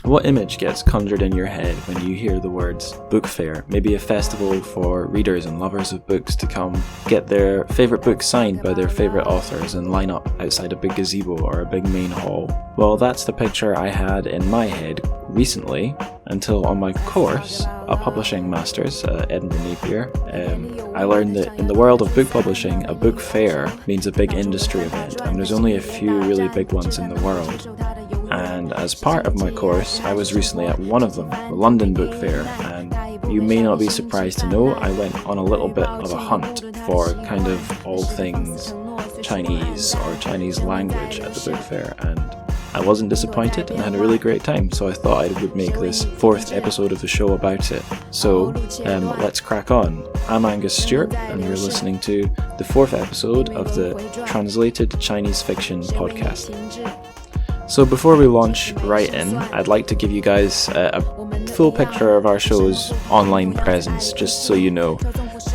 What image gets conjured in your head when you hear the words book fair? Maybe a festival for readers and lovers of books to come get their favourite books signed by their favourite authors and line up outside a big gazebo or a big main hall. Well, that's the picture I had in my head recently, until on my course, a publishing master's at Edinburgh Napier, I learned that in the world of book publishing, a book fair means a big industry event, and there's only a few really big ones in the world. And as part of my course, I was recently at one of them, the London Book Fair, and you may not be surprised to know I went on a little bit of a hunt for kind of all things Chinese or Chinese language at the book fair, and I wasn't disappointed and had a really great time, so I thought I would make this 4th episode of the show about it. So, let's crack on. I'm Angus Stewart, and you're listening to the 4th episode of the Translated Chinese Fiction podcast. So before we launch right in, I'd like to give you guys a full picture of our show's online presence, just so you know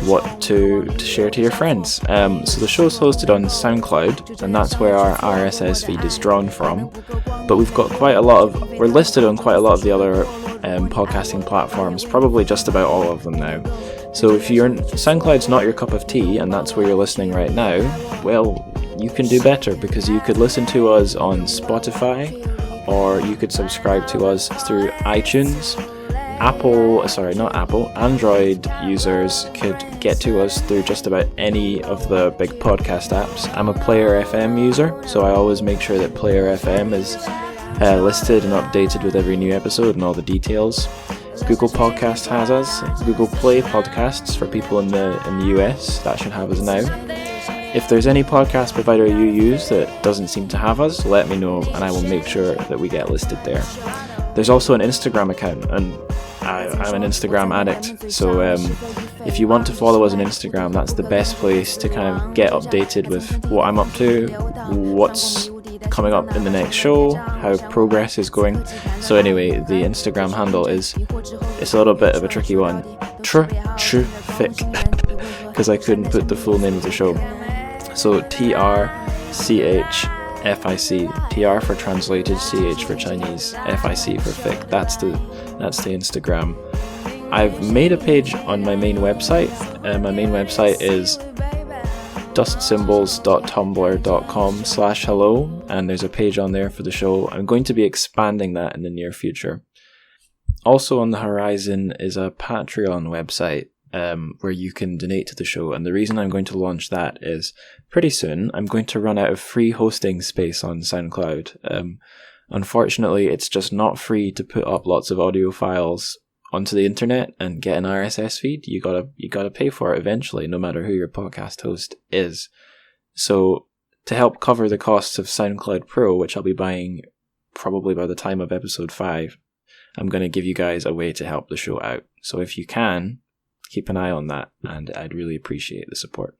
what to share to your friends. So the show's hosted on SoundCloud, and that's where our RSS feed is drawn from. But we've got we're listed on quite a lot of the other podcasting platforms, probably just about all of them now. So if SoundCloud's not your cup of tea, and that's where you're listening right now, well, you can do better, because you could listen to us on Spotify, or you could subscribe to us through iTunes. Android users could get to us through just about any of the big podcast apps. I'm a Player FM user, so I always make sure that Player FM is listed and updated with every new episode and all the details. Google Podcast has us. Google Play Podcasts for people in the US, that should have us now. If there's any podcast provider you use that doesn't seem to have us, let me know and I will make sure that we get listed there. There's also an Instagram account, and I'm an Instagram addict, so if you want to follow us on Instagram, that's the best place to kind of get updated with what I'm up to, what's coming up in the next show, how progress is going. So anyway, the Instagram handle it's a little bit of a tricky one, Trchfic, because I couldn't put the full name of the show. So TRCHFIC, TR for translated, CH for Chinese, FIC for fic. That's the Instagram. I've made a page on my main website. My main website is dustsymbols.tumblr.com/hello, and there's a page on there for the show. I'm going to be expanding that in the near future. Also on the horizon is a Patreon website, where you can donate to the show, and the reason I'm going to launch that is pretty soon I'm going to run out of free hosting space on SoundCloud. Unfortunately, it's just not free to put up lots of audio files onto the internet and get an RSS feed. You gotta pay for it eventually, no matter who your podcast host is. So to help cover the costs of SoundCloud Pro, which I'll be buying probably by the time of episode 5, I'm going to give you guys a way to help the show out. So if you can, keep an eye on that, and I'd really appreciate the support.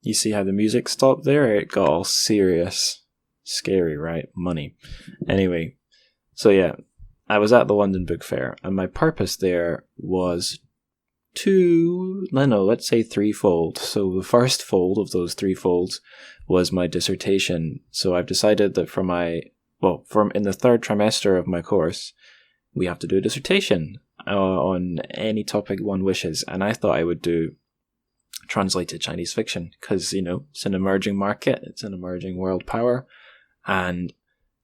You see how the music stopped there? It got all serious. Scary, right? Money. Anyway, so yeah, I was at the London Book Fair, and my purpose there was let's say threefold. So the first fold of those three folds was my dissertation. So I've decided that from in the 3rd trimester of my course, we have to do a dissertation on any topic one wishes, and I thought I would do translated Chinese fiction, because it's an emerging market, it's an emerging world power, and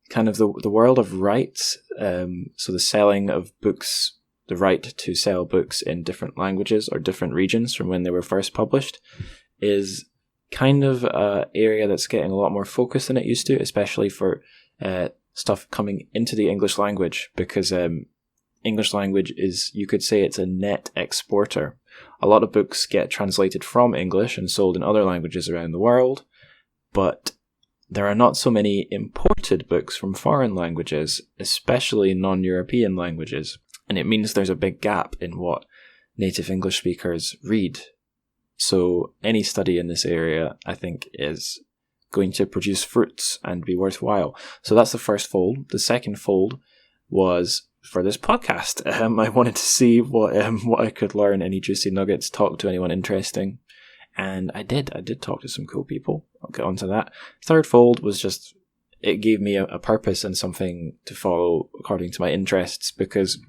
kind of the world of rights, so the selling of books, the right to sell books in different languages or different regions from when they were first published, is kind of an area that's getting a lot more focus than it used to, especially for stuff coming into the English language, because English language is, you could say, it's a net exporter. A lot of books get translated from English and sold in other languages around the world, but there are not so many imported books from foreign languages, especially non-European languages, and it means there's a big gap in what native English speakers read. So any study in this area, I think, is going to produce fruits and be worthwhile. So that's the first fold. The second fold was for this podcast. I wanted to see what I could learn, any juicy nuggets, talk to anyone interesting, and I did talk to some cool people. I'll get onto that. Third fold was just it gave me a purpose and something to follow according to my interests, because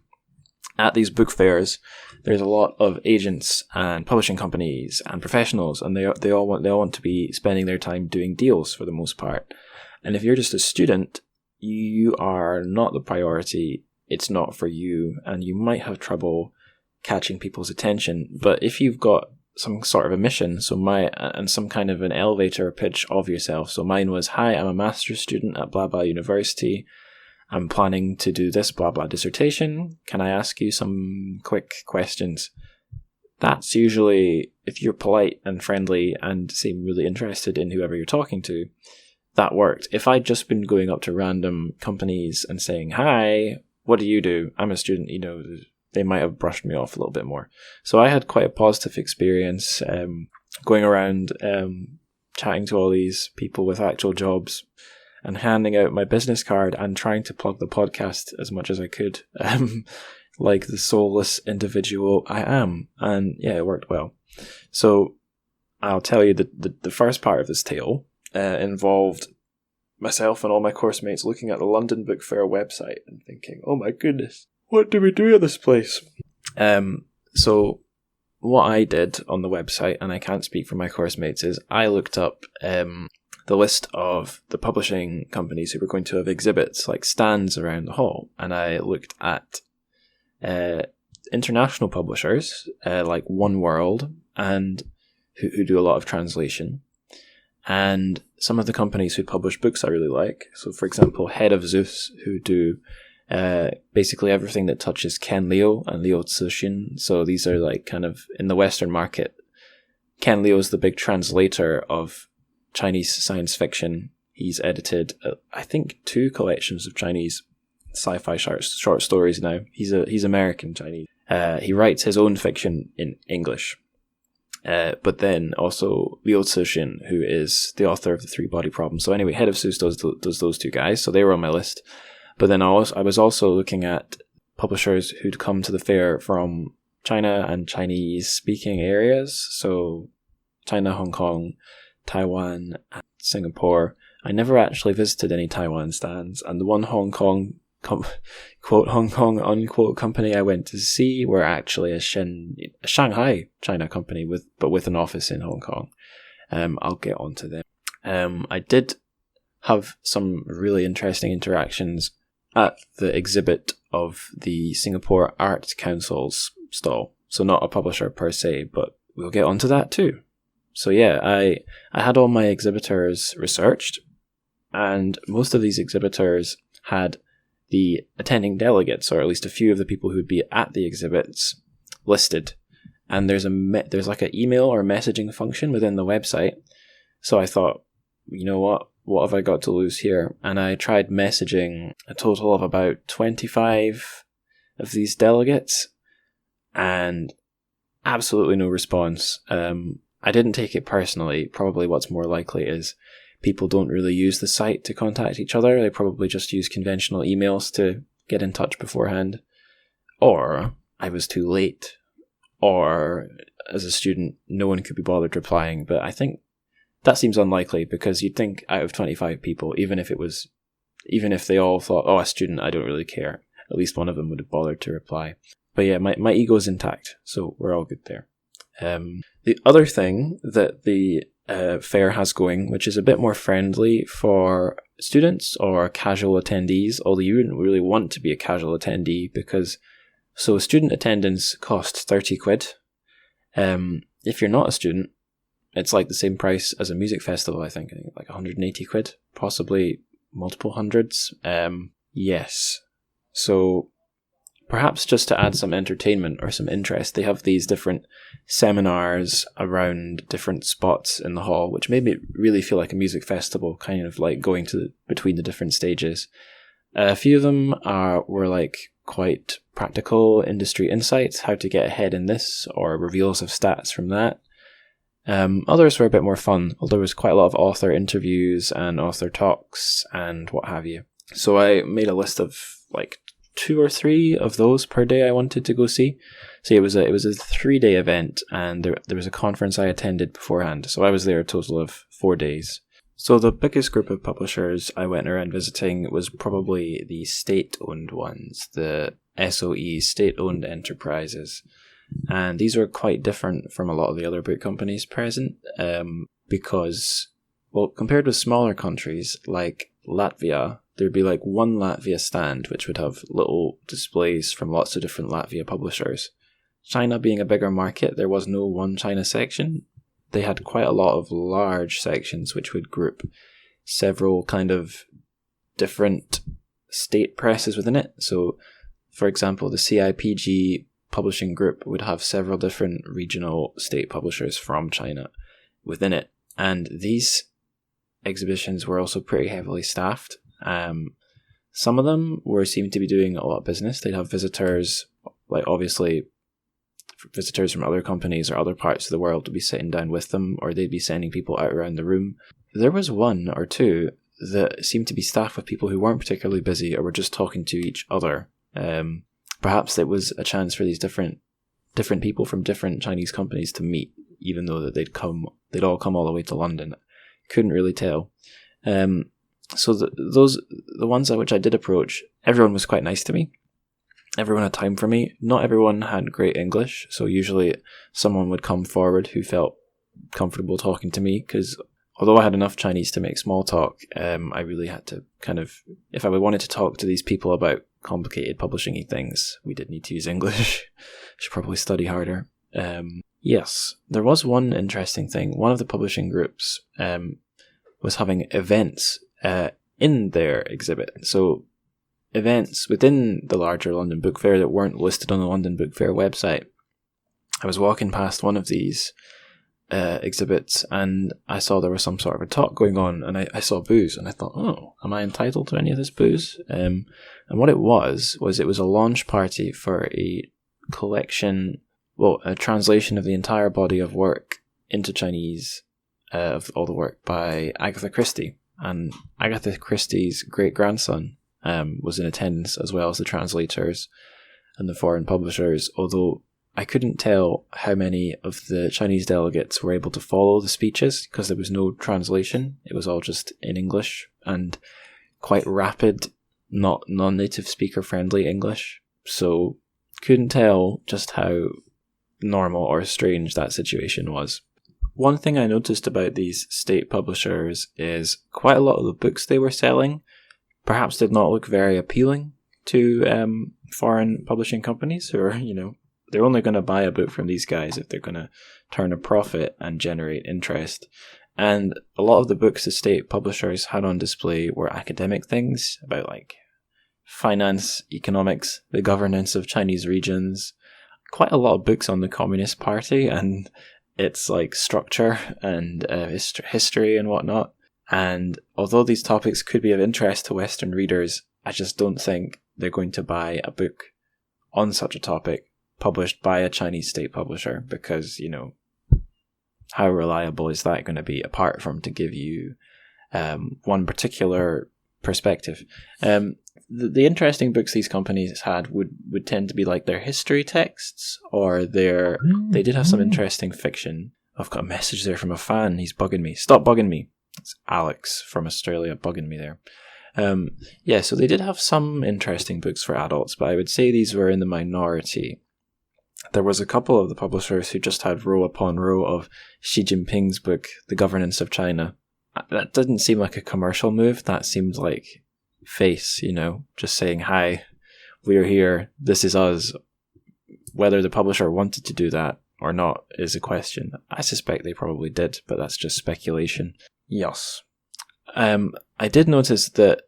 at these book fairs, there's a lot of agents and publishing companies and professionals, and they all want to be spending their time doing deals for the most part. And if you're just a student, you are not the priority. It's not for you, and you might have trouble catching people's attention. But if you've got some sort of a mission, and some kind of an elevator pitch of yourself. So mine was, hi, I'm a master's student at blah blah university. I'm planning to do this blah blah dissertation. Can I ask you some quick questions? That's usually, if you're polite and friendly and seem really interested in whoever you're talking to, that worked. If I'd just been going up to random companies and saying, hi, what do you do? I'm a student, they might have brushed me off a little bit more. So I had quite a positive experience going around chatting to all these people with actual jobs and handing out my business card and trying to plug the podcast as much as I could, like the soulless individual I am. And yeah, it worked well. So I'll tell you that the first part of this tale involved myself and all my course mates looking at the London Book Fair website and thinking, oh my goodness, what do we do at this place? So what I did on the website, and I can't speak for my course mates, is I looked up the list of the publishing companies who were going to have exhibits, like stands around the hall, and I looked at international publishers like One World, and who do a lot of translation, and some of the companies who publish books I really like. So, for example, Head of Zeus, who do basically everything that touches Ken Liu and Liu Cixin. So these are like kind of in the Western market. Ken Liu is the big translator of Chinese science fiction. He's edited, I think, 2 collections of Chinese sci-fi short stories now. He's American Chinese. He writes his own fiction in English. But then also Liu Cixin, who is the author of The Three-Body Problem. So anyway, Head of Zeus does those 2 guys. So they were on my list. But then I was also looking at publishers who'd come to the fair from China and Chinese-speaking areas. So China, Hong Kong, Taiwan, and Singapore. I never actually visited any Taiwan stands. And the one Hong Kong, quote, Hong Kong, unquote, company I went to see were actually a Shanghai China company but with an office in Hong Kong. I'll get onto them. I did have some really interesting interactions at the exhibit of the Singapore Art Council's stall. So not a publisher per se, but we'll get onto that too. So yeah, I had all my exhibitors researched, and most of these exhibitors had the attending delegates, or at least a few of the people who would be at the exhibits, listed. And there's like an email or messaging function within the website. So I thought, you know what have I got to lose here? And I tried messaging a total of about 25 of these delegates, and absolutely no response. I didn't take it personally. Probably what's more likely is people don't really use the site to contact each other. They probably just use conventional emails to get in touch beforehand. Or I was too late. Or as a student, no one could be bothered replying. But I think that seems unlikely, because you'd think out of 25 people, even if they all thought, oh, a student, I don't really care, at least one of them would have bothered to reply. But yeah, my ego's intact, so we're all good there. The other thing that the fair has going, which is a bit more friendly for students or casual attendees, although you wouldn't really want to be a casual attendee, because student attendance costs 30 quid. If you're not a student, it's like the same price as a music festival, I think like 180 quid, possibly multiple hundreds. Yes. So perhaps just to add some entertainment or some interest, they have these different seminars around different spots in the hall, which made me really feel like a music festival, kind of like going between the different stages. A few of them were like quite practical industry insights, how to get ahead in this, or reveals of stats from that. Others were a bit more fun, although there was quite a lot of author interviews and author talks and what have you. So I made a list of like 2 or 3 of those per day I wanted to go see. So it was a 3-day event, and there was a conference I attended beforehand. So I was there a total of 4 days. So the biggest group of publishers I went around visiting was probably the state-owned ones, the SOEs, state-owned enterprises. And these are quite different from a lot of the other book companies present, because, well, compared with smaller countries like Latvia, there'd be like one Latvia stand which would have little displays from lots of different Latvia publishers. China being a bigger market, there was no one China section. They had quite a lot of large sections which would group several kind of different state presses within it. So, for example, the CIPG publishing group would have several different regional state publishers from China within it. And these exhibitions were also pretty heavily staffed. Some of them seemed to be doing a lot of business. They'd have visitors, like obviously visitors from other companies or other parts of the world would be sitting down with them, or they'd be sending people out around the room. There was one or two that seemed to be staffed with people who weren't particularly busy or were just talking to each other. Perhaps it was a chance for these different people from different Chinese companies to meet, even though that they'd all come all the way to London. Couldn't really tell. So the ones at which I did approach, everyone was quite nice to me. Everyone had time for me. Not everyone had great English, so usually someone would come forward who felt comfortable talking to me, because although I had enough Chinese to make small talk, I really had to kind of, if I wanted to talk to these people about complicated publishing-y things, we did need to use English. Should probably study harder. Yes, there was one interesting thing. One of the publishing groups was having events in their exhibit. So events within the larger London Book Fair that weren't listed on the London Book Fair website. I was walking past one of these exhibits and I saw there was some sort of a talk going on, and I saw booze and I thought, oh, am I entitled to any of this booze? And what it was it was a launch party for a collection, a translation of the entire body of work into Chinese, of all the work by Agatha Christie. And Agatha Christie's great-grandson was in attendance, as well as the translators and the foreign publishers, although I couldn't tell how many of the Chinese delegates were able to follow the speeches because there was no translation. It was all just in English and quite rapid, not non-native speaker friendly English. So couldn't tell just how normal or strange that situation was. One thing I noticed about these state publishers is quite a lot of the books they were selling perhaps did not look very appealing to foreign publishing companies who are, they're only going to buy a book from these guys if they're going to turn a profit and generate interest. And a lot of the books the state publishers had on display were academic things about like finance, economics, the governance of Chinese regions, quite a lot of books on the Communist Party and its like structure and history and whatnot. And although these topics could be of interest to Western readers, I just don't think they're going to buy a book on such a topic published by a Chinese state publisher because, how reliable is that going to be apart from to give you one particular perspective? The interesting books these companies had would tend to be like their history texts or they did have some interesting fiction. I've got a message there from a fan. He's bugging me. Stop bugging me. It's Alex from Australia bugging me there. So they did have some interesting books for adults, but I would say these were in the minority. There was a couple of the publishers who just had row upon row of Xi Jinping's book, The Governance of China. That didn't seem like a commercial move. That seemed like face, just saying, hi, we're here, this is us. Whether the publisher wanted to do that or not is a question. I suspect they probably did, but that's just speculation. Yes. I did notice that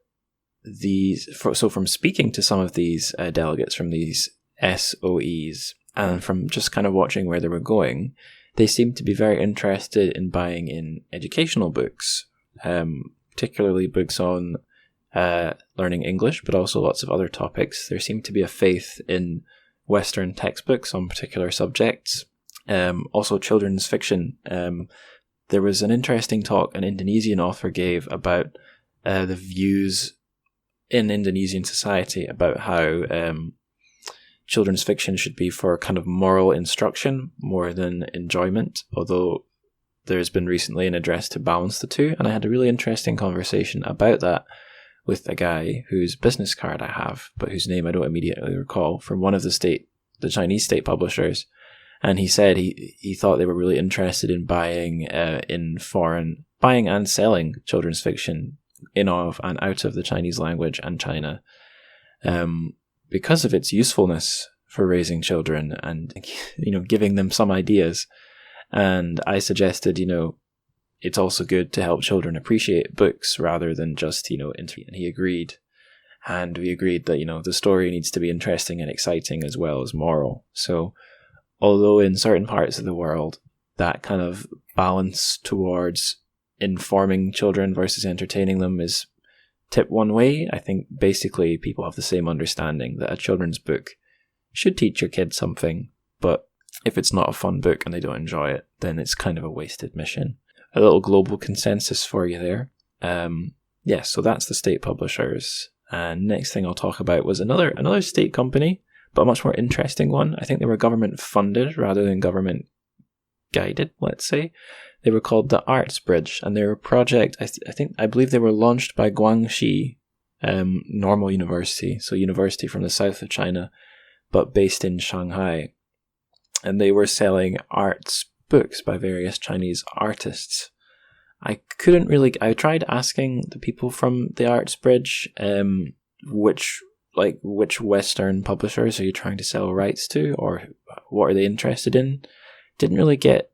from speaking to some of these delegates from these SOEs, and from just kind of watching where they were going, they seemed to be very interested in buying in educational books, particularly books on learning English, but also lots of other topics. There seemed to be a faith in Western textbooks on particular subjects. Also children's fiction. There was an interesting talk an Indonesian author gave about the views in Indonesian society about how children's fiction should be for kind of moral instruction more than enjoyment, although there's been recently an address to balance the two, and I had a really interesting conversation about that with a guy whose business card I have, but whose name I don't immediately recall, from one of the Chinese state publishers. And he said he thought they were really interested in buying and selling children's fiction in of and out of the Chinese language and China, because of its usefulness for raising children and, giving them some ideas. And I suggested, it's also good to help children appreciate books rather than just, and he agreed. And we agreed that, the story needs to be interesting and exciting as well as moral. So although in certain parts of the world, that kind of balance towards informing children versus entertaining them is tipped one way, I think basically people have the same understanding that a children's book should teach your kids something, but if it's not a fun book and they don't enjoy it, then it's kind of a wasted mission. A little global consensus for you there. So that's the state publishers. And next thing I'll talk about was another state company, but a much more interesting one. I think they were government funded rather than government guided, let's say. They were called the Arts Bridge, and they were a project, I believe they were launched by Guangxi Normal University, so university from the south of China, but based in Shanghai. And they were selling arts books by various Chinese artists. I tried asking the people from the Arts Bridge, which Western publishers are you trying to sell rights to, or what are they interested in? Didn't really get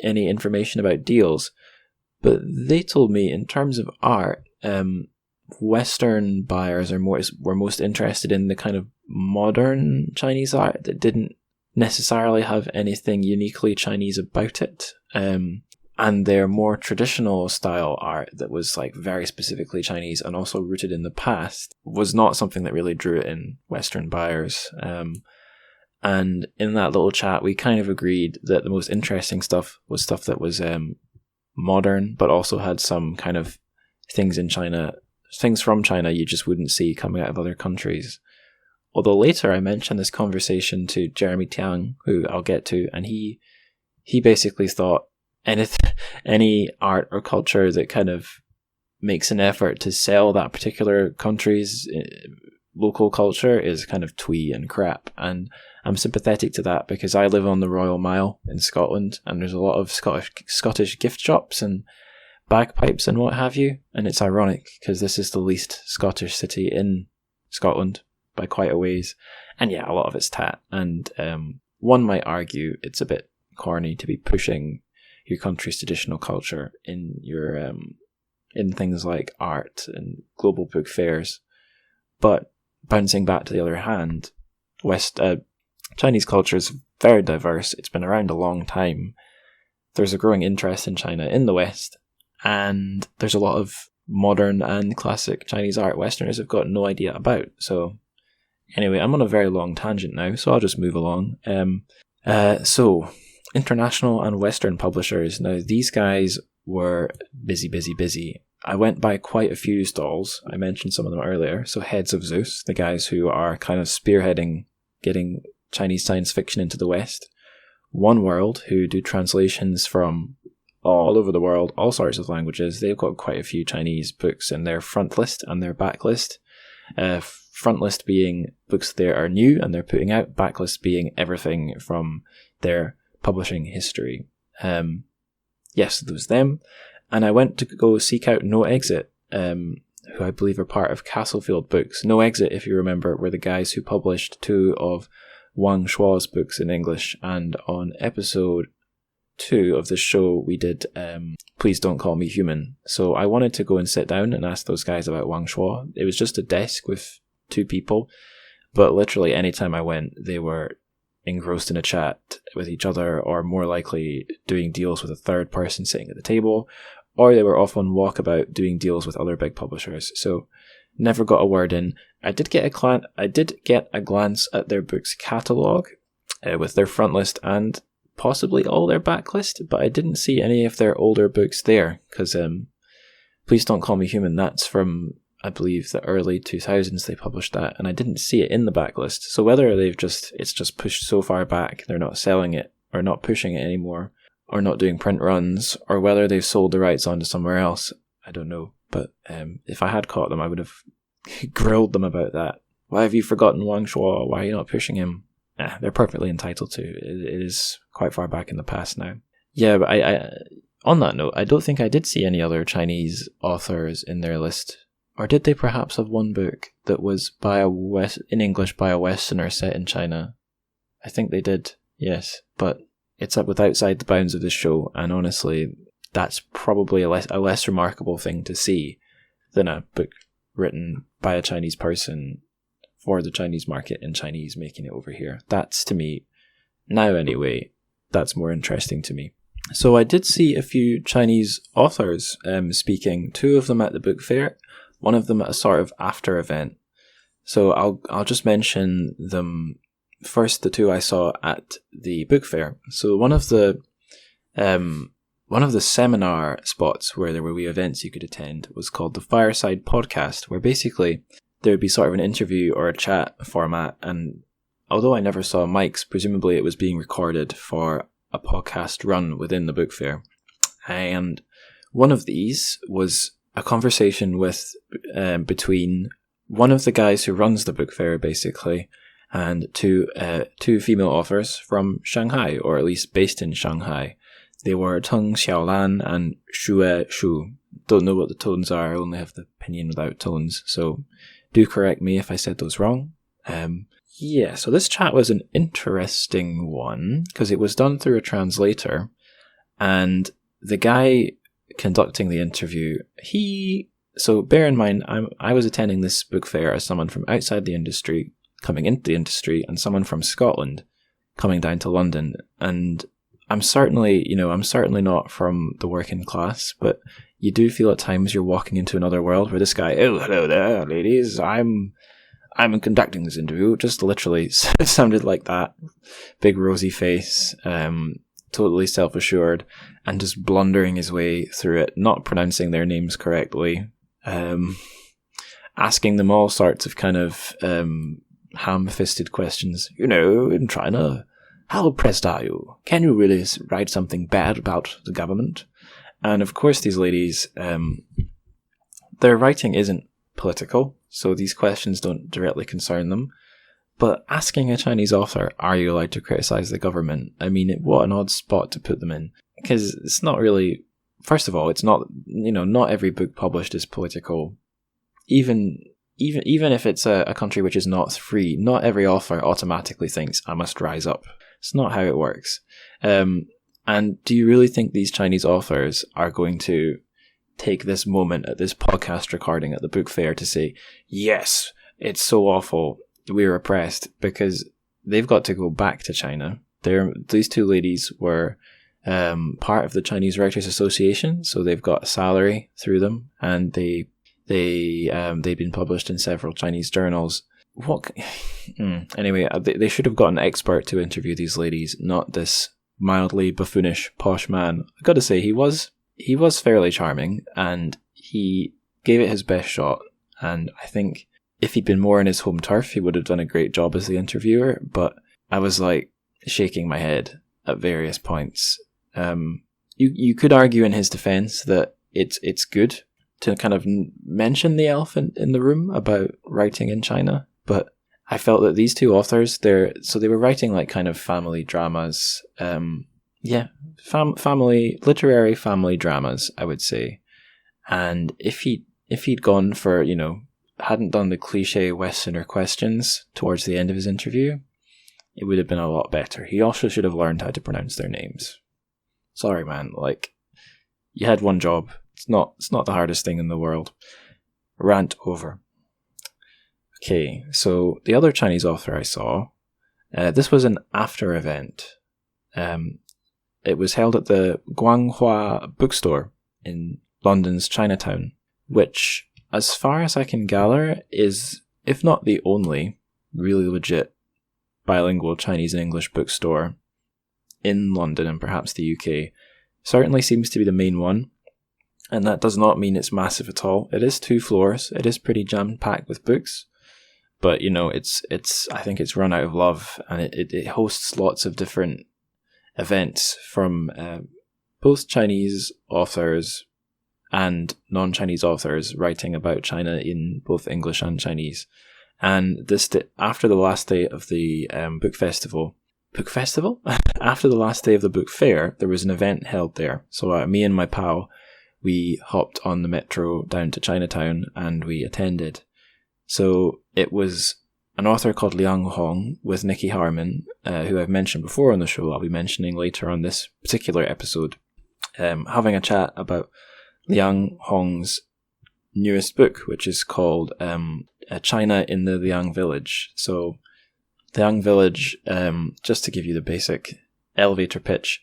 any information about deals, but they told me in terms of art, Western buyers were most interested in the kind of modern Chinese art that didn't necessarily have anything uniquely Chinese about it, and their more traditional style art that was like very specifically Chinese and also rooted in the past was not something that really drew in Western buyers. And in that little chat, we kind of agreed that the most interesting stuff was stuff that was modern, but also had some kind of things from China you just wouldn't see coming out of other countries. Although later I mentioned this conversation to Jeremy Chang, who I'll get to, and he basically thought any art or culture that kind of makes an effort to sell that particular country's local culture is kind of twee and crap. And I'm sympathetic to that because I live on the Royal Mile in Scotland, and there's a lot of Scottish gift shops and bagpipes and what have you. And it's ironic because this is the least Scottish city in Scotland by quite a ways. And yeah, a lot of it's tat. And one might argue it's a bit corny to be pushing your country's traditional culture in your in things like art and global book fairs. But bouncing back to the other hand, Chinese culture is very diverse. It's been around a long time. There's a growing interest in China in the West, and there's a lot of modern and classic Chinese art Westerners have got no idea about. So anyway, I'm on a very long tangent now, so I'll just move along. So international and Western publishers. Now, these guys were busy. I went by quite a few stalls. I mentioned some of them earlier. So Heads of Zeus, the guys who are kind of spearheading getting Chinese science fiction into the West. One World, who do translations from all over the world, all sorts of languages. They've got quite a few Chinese books in their front list and their back list. Front list being books that are new and they're putting out, backlist being everything from their publishing history. Yes, there was them. And I went to go seek out No Exit, who I believe are part of Castlefield Books. No Exit, if you remember, were the guys who published 2 of Wang Shua's books in English. And on episode 2 of the show, we did Please Don't Call Me Human. So I wanted to go and sit down and ask those guys about Wang Shua. It was just a desk with 2 people, but literally anytime I went, they were engrossed in a chat with each other, or more likely doing deals with a third person sitting at the table, or they were off on walkabout doing deals with other big publishers. So never got a word in. I did get a glance at their books catalogue with their front list and possibly all their backlist, but I didn't see any of their older books there, because Please Don't Call Me Human, that's from, I believe, the early 2000s they published that, and I didn't see it in the backlist. So whether it's just pushed so far back they're not selling it or not pushing it anymore, or not doing print runs, or whether they've sold the rights on to somewhere else. I don't know. But if I had caught them, I would have grilled them about that. Why have you forgotten Wang Shuo? Why are you not pushing him? They're perfectly entitled to. It is quite far back in the past now. Yeah, but I on that note, I don't think I did see any other Chinese authors in their list. Or did they perhaps have one book that was in English by a Westerner set in China? I think they did, yes. But it's outside the bounds of this show, and honestly, that's probably a less remarkable thing to see than a book written by a Chinese person for the Chinese market in Chinese making it over here. That's, to me, now anyway, that's more interesting to me. So I did see a few Chinese authors speaking, 2 of them at the book fair, one of them at a sort of after event. So I'll just mention them first, the 2 I saw at the book fair. So one of the seminar spots where there were wee events you could attend was called the Fireside Podcast, where basically there would be sort of an interview or a chat format, and although I never saw mics, presumably it was being recorded for a podcast run within the book fair. And one of these was a conversation between one of the guys who runs the book fair, basically, and two female authors from Shanghai, or at least based in Shanghai. They were Teng Xiaolan and Xue Shu. Don't know what the tones are, I only have the pinyin without tones, so do correct me if I said those wrong. So this chat was an interesting one, because it was done through a translator, and the guy conducting the interview, so bear in mind, I was attending this book fair as someone from outside the industry, coming into the industry, and someone from Scotland coming down to London, and I'm certainly not from the working class, but you do feel at times you're walking into another world where this guy, oh, hello there, ladies, I'm conducting this interview, just literally sounded like that. Big rosy face, totally self-assured, and just blundering his way through it, not pronouncing their names correctly, asking them all sorts of kind of ham-fisted questions. In China, how oppressed are you? Can you really write something bad about the government? And of course these ladies, their writing isn't political, so these questions don't directly concern them. But asking a Chinese author, are you allowed to criticize the government? I mean, what an odd spot to put them in. Because it's not really, first of all, it's not, not every book published is political. Even if it's a country which is not free, not every author automatically thinks, I must rise up. It's not how it works. And do you really think these Chinese authors are going to take this moment at this podcast recording at the book fair to say, yes, it's so awful, we're oppressed? Because they've got to go back to China. These 2 ladies were part of the Chinese Writers Association, so they've got a salary through them, and they've been published in several Chinese journals. Anyway, they should have got an expert to interview these ladies, not this mildly buffoonish posh man. I've got to say, he was fairly charming, and he gave it his best shot, and I think if he'd been more in his home turf, he would have done a great job as the interviewer, but I was like shaking my head at various points. You could argue in his defense that it's good to kind of mention the elephant in the room about writing in China, but I felt that these 2 authors, they were writing like kind of family dramas, literary family dramas, I would say. And if he'd gone for, hadn't done the cliche Westerner questions towards the end of his interview, it would have been a lot better. He also should have learned how to pronounce their names. Sorry, man, you had one job. It's not the hardest thing in the world. Rant over. Okay, so the other Chinese author I saw, this was an after event. It was held at the Guanhua Bookstore in London's Chinatown, which, as far as I can gather, is, if not the only, really legit bilingual Chinese and English bookstore in London and perhaps the UK. Certainly seems to be the main one, and that does not mean it's massive at all. It is 2 floors, it is pretty jam-packed with books, but I think it's run out of love, and it hosts lots of different events from both Chinese authors and non-Chinese authors writing about China in both English and Chinese. And after the last day of the book festival? After the last day of the book fair, there was an event held there. So me and my pal, we hopped on the metro down to Chinatown and we attended. So it was an author called Liang Hong with Nicky Harman, who I've mentioned before on the show. I'll be mentioning later on this particular episode, having a chat about Liang Hong's newest book, which is called China in the Liang Village. So Liang Village, just to give you the basic elevator pitch,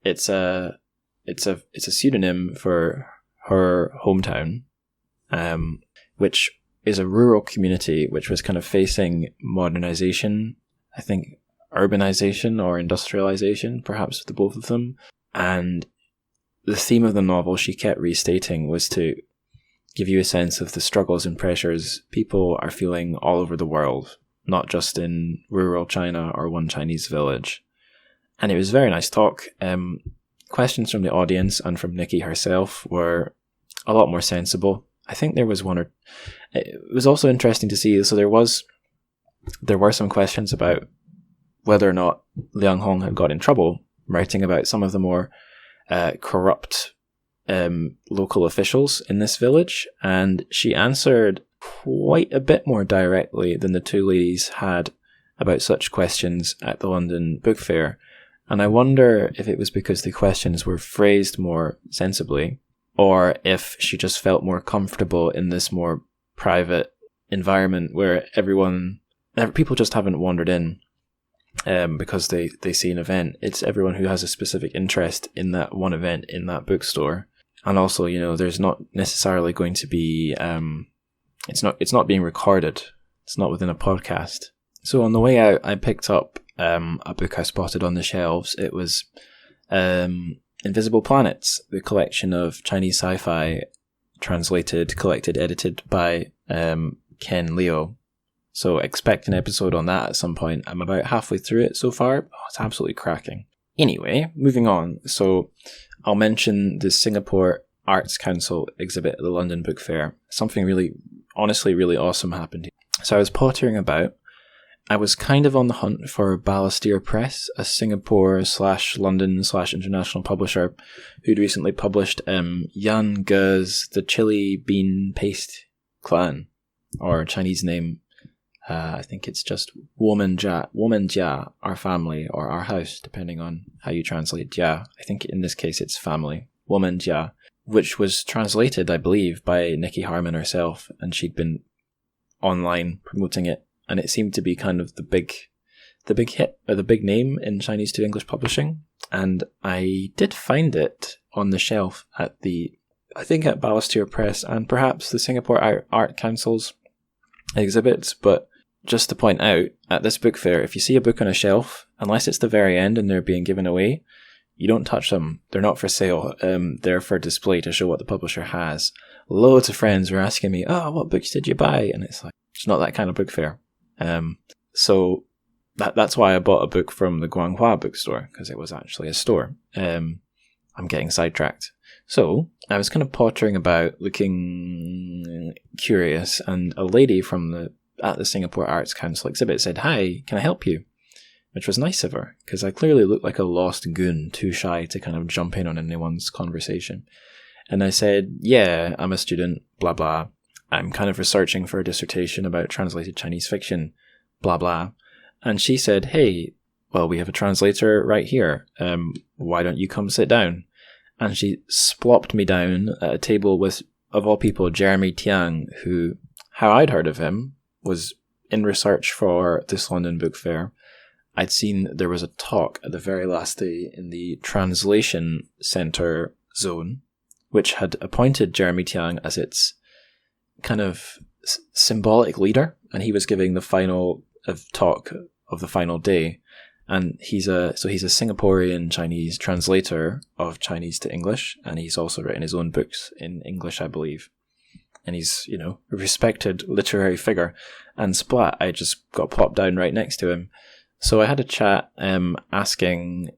it's a pseudonym for her hometown, which is a rural community which was kind of facing modernization, I think urbanization or industrialization, perhaps the both of them. And the theme of the novel she kept restating was to give you a sense of the struggles and pressures people are feeling all over the world, not just in rural China or one Chinese village. And it was a very nice talk. Questions from the audience and from Nicky herself were a lot more sensible. I think there was it was also interesting to see, so there were some questions about whether or not Liang Hong had got in trouble writing about some of the more corrupt local officials in this village, and she answered quite a bit more directly than the two ladies had about such questions at the London Book Fair. And I wonder if it was because the questions were phrased more sensibly, or if she just felt more comfortable in this more private environment where people just haven't wandered in because they see an event. It's everyone who has a specific interest in that one event in that bookstore. And also, there's not necessarily going to be, it's not being recorded. It's not within a podcast. So on the way out, I picked up a book I spotted on the shelves. It was Invisible Planets, the collection of Chinese sci-fi translated, collected, edited by Ken Liu. So expect an episode on that at some point. I'm about halfway through it so far. Oh, it's absolutely cracking. Anyway, moving on. So I'll mention the Singapore Arts Council exhibit at the London Book Fair. Something really, honestly, really awesome happened here. So I was pottering about. I was kind of on the hunt for Ballastier Press, a Singapore/London/international publisher who'd recently published Yan Ge's The Chili Bean Paste Clan, or Chinese name, I think it's just Woman Our Family, or Our House, depending on how you translate Jia. I think in this case it's family, Woman Jia, which was translated, I believe, by Nicky Harman herself, and she'd been online promoting it. And it seemed to be kind of the big hit, or the big name in Chinese to English publishing. And I did find it on the shelf at at Ballastier Press and perhaps the Singapore Art Council's exhibits. But just to point out, at this book fair, if you see a book on a shelf, unless it's the very end and they're being given away, you don't touch them. They're not for sale. They're for display to show what the publisher has. Loads of friends were asking me, what books did you buy? And it's like, it's not that kind of book fair. So that's why I bought a book from the Guanhua Bookstore, because it was actually a store. I'm getting sidetracked. So I was kind of pottering about, looking curious, and a lady at the Singapore Arts Council exhibit said, "Hi, can I help you?" Which was nice of her, because I clearly looked like a lost goon, too shy to kind of jump in on anyone's conversation. And I said, "Yeah, I'm a student, blah, blah. I'm kind of researching for a dissertation about translated Chinese fiction, blah, blah." And she said, "Hey, well, we have a translator right here. Why don't you come sit down?" And she splopped me down at a table with, of all people, Jeremy Tiang, who, how I'd heard of him, was in research for this London Book Fair. I'd seen there was a talk at the very last day in the Translation Centre zone, which had appointed Jeremy Tiang as its kind of symbolic leader, and he was giving the final talk of the final day. And he's a Singaporean Chinese translator of Chinese to English, and he's also written his own books in English, I believe. And he's, a respected literary figure. And splat, I just got plopped down right next to him. So I had a chat asking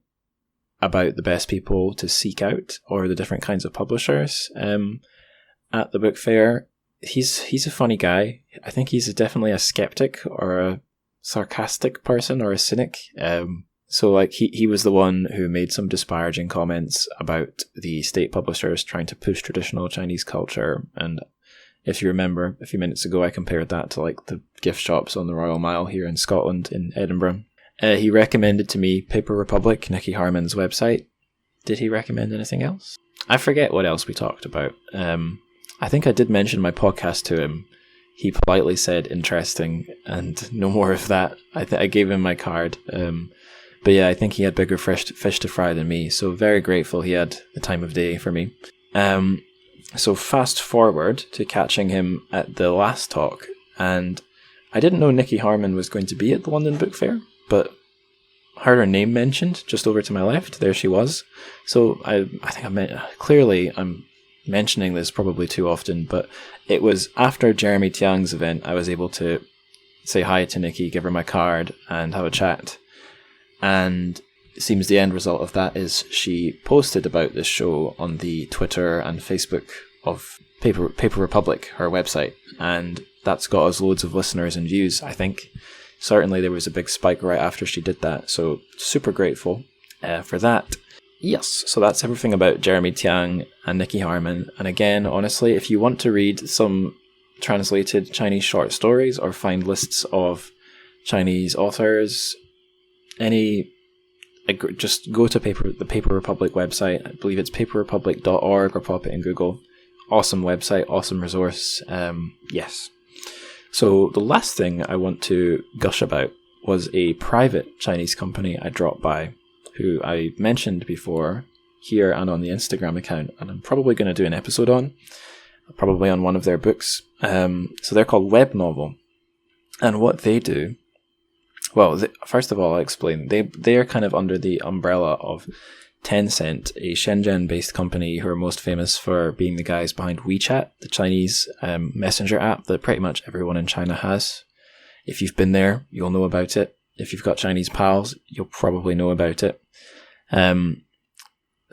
about the best people to seek out or the different kinds of publishers at the book fair. He's a funny guy. I think he's definitely a skeptic or a sarcastic person or a cynic. So like he was the one who made some disparaging comments about the state publishers trying to push traditional Chinese culture. And if you remember a few minutes ago, I compared that to like the gift shops on the Royal Mile here in Scotland, in Edinburgh. He recommended to me Paper Republic, Nicky Harman's website. Did he recommend anything else? I forget what else we talked about. I think I did mention my podcast to him. He politely said interesting, and no more of that. I gave him my card. But yeah, I think he had bigger fish to fry than me, so very grateful he had the time of day for me. So fast forward to catching him at the last talk, and I didn't know Nicky Harman was going to be at the London Book Fair, but heard her name mentioned just over to my left. There she was. So I think clearly I'm mentioning this probably too often, but it was after Jeremy Tiang's event I was able to say hi to Nicky, give her my card, and have a chat. And it seems the end result of that is she posted about this show on the Twitter and Facebook of Paper Republic, her website, and that's got us loads of listeners and views, I think. Certainly there was a big spike right after she did that, so super grateful for that. Yes, so that's everything about Jeremy Tiang and Nicky Harman. And again, honestly, if you want to read some translated Chinese short stories or find lists of Chinese authors, just go to the Paper Republic website. I believe it's paperrepublic.org, or pop it in Google. Awesome website, awesome resource. Yes. So the last thing I want to gush about was a private Chinese company I dropped by, who I mentioned before here and on the Instagram account, and I'm probably going to do an episode on, probably on one of their books. So they're called Web Novel. And what they do, well, first of all, I'll explain. They are kind of under the umbrella of Tencent, a Shenzhen-based company who are most famous for being the guys behind WeChat, the Chinese messenger app that pretty much everyone in China has. If you've been there, you'll know about it. If you've got Chinese pals, you'll probably know about it.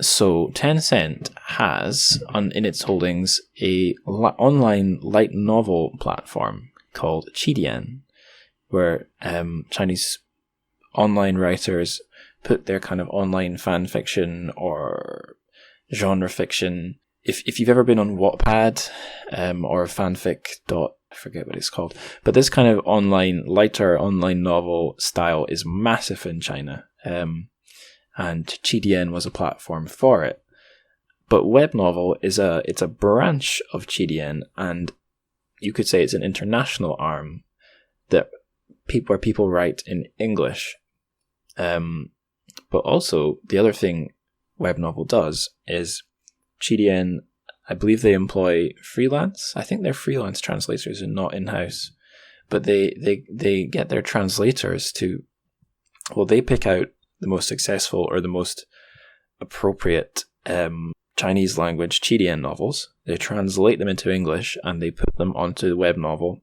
So Tencent has, in its holdings, a online light novel platform called Qidian, where Chinese online writers put their kind of online fan fiction or genre fiction. If you've ever been on Wattpad or fanfic. I forget what it's called, but this kind of lighter online novel style is massive in China, and Qidian was a platform for it. But web novel it's a branch of Qidian, and you could say it's an international arm where people write in English. But also, the other thing Web Novel does is Qidian, I believe they employ freelance. I think they're freelance translators and not in-house. But they get their translators to, well, they pick out the most successful or the most appropriate Chinese language Qidian novels. They translate them into English and they put them onto Web Novel.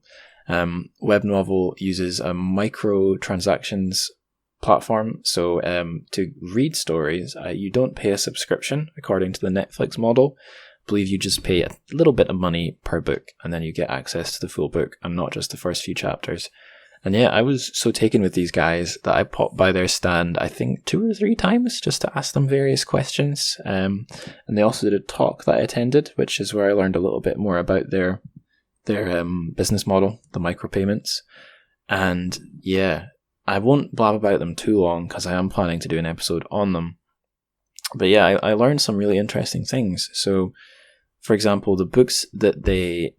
Web Novel uses a microtransactions platform, so to read stories, you don't pay a subscription according to the Netflix model. I believe you just pay a little bit of money per book, and then you get access to the full book and not just the first few chapters. And yeah, I was so taken with these guys that I popped by their stand, I think 2 or 3 times, just to ask them various questions. And they also did a talk that I attended, which is where I learned a little bit more about their business model, the micropayments. And yeah, I won't blab about them too long because I am planning to do an episode on them. But yeah, I learned some really interesting things. So, for example, the books that they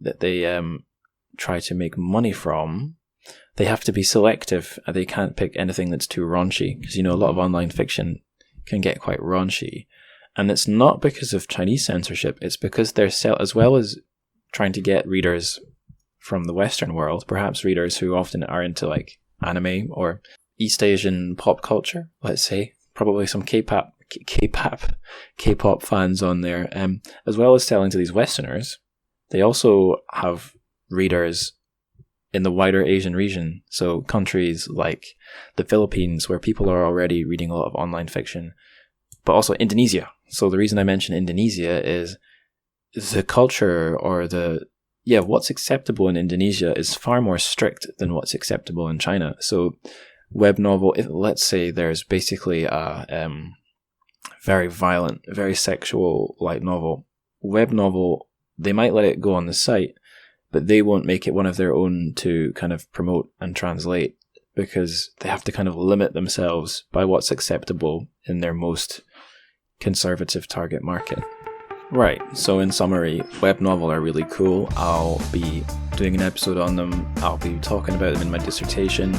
try to make money from, they have to be selective. They can't pick anything that's too raunchy, because, a lot of online fiction can get quite raunchy. And it's not because of Chinese censorship, it's because they're as well as trying to get readers from the Western world, perhaps readers who often are into like anime or East Asian pop culture, let's say, probably some K-pop fans on there, as well as selling to these Westerners. They also have readers in the wider Asian region, so countries like the Philippines, where people are already reading a lot of online fiction, but also Indonesia. So the reason I mention Indonesia is the culture or what's acceptable in Indonesia is far more strict than what's acceptable in China. So web novel, let's say there's basically a very violent, very sexual light novel. Web novel, they might let it go on the site, but they won't make it one of their own to kind of promote and translate, because they have to kind of limit themselves by what's acceptable in their most conservative target market. Right, so in summary, web novel are really cool. I'll be doing an episode on them. I'll be talking about them in my dissertation,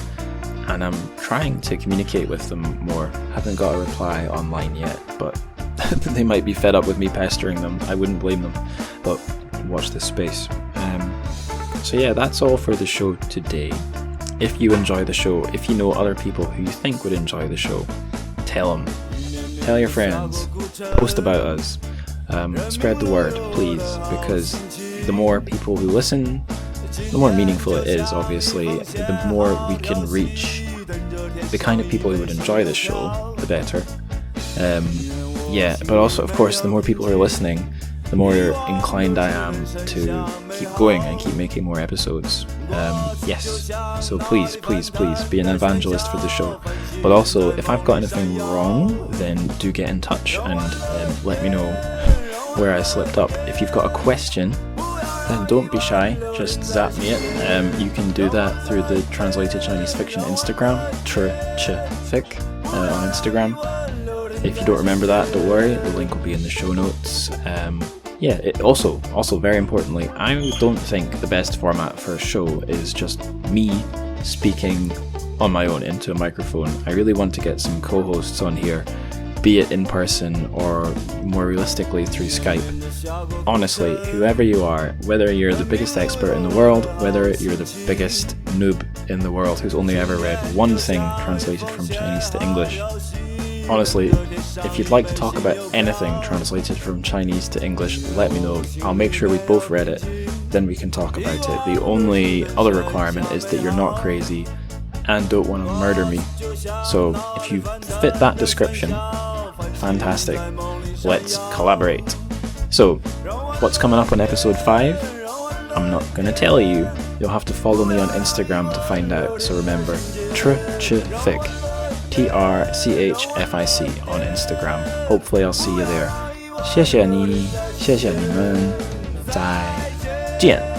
and I'm trying to communicate with them more. Haven't got a reply online yet, but they might be fed up with me pestering them. I wouldn't blame them, but watch this space. So yeah, that's all for the show today. If you enjoy the show, if you know other people who you think would enjoy the show, tell them. Tell your friends. Post about us. Spread the word, please, because the more people who listen, the more meaningful it is, obviously. The more we can reach the kind of people who would enjoy this show, the better. But also, of course, the more people who are listening, the more inclined I am to keep going and keep making more episodes. Yes, so please be an evangelist for the show. But also, if I've got anything wrong, then do get in touch and let me know where I slipped up. If you've got a question, then don't be shy, just zap me it. You can do that through the Translated Chinese Fiction Instagram, ch-fic on Instagram. If you don't remember that, don't worry, the link will be in the show notes. Also very importantly, I don't think the best format for a show is just me speaking on my own into a microphone. I really want to get some co-hosts on here, be it in person or more realistically through Skype. Honestly, whoever you are, whether you're the biggest expert in the world, whether you're the biggest noob in the world who's only ever read one thing translated from Chinese to English, honestly, if you'd like to talk about anything translated from Chinese to English, let me know. I'll make sure we've both read it, then we can talk about it. The only other requirement is that you're not crazy and don't want to murder me. So if you fit that description, fantastic. Let's collaborate. So, what's coming up on episode 5? I'm not going to tell you. You'll have to follow me on Instagram to find out. So remember, trchfic, TRCHFIC on Instagram. Hopefully I'll see you there. 谢谢你们，再见。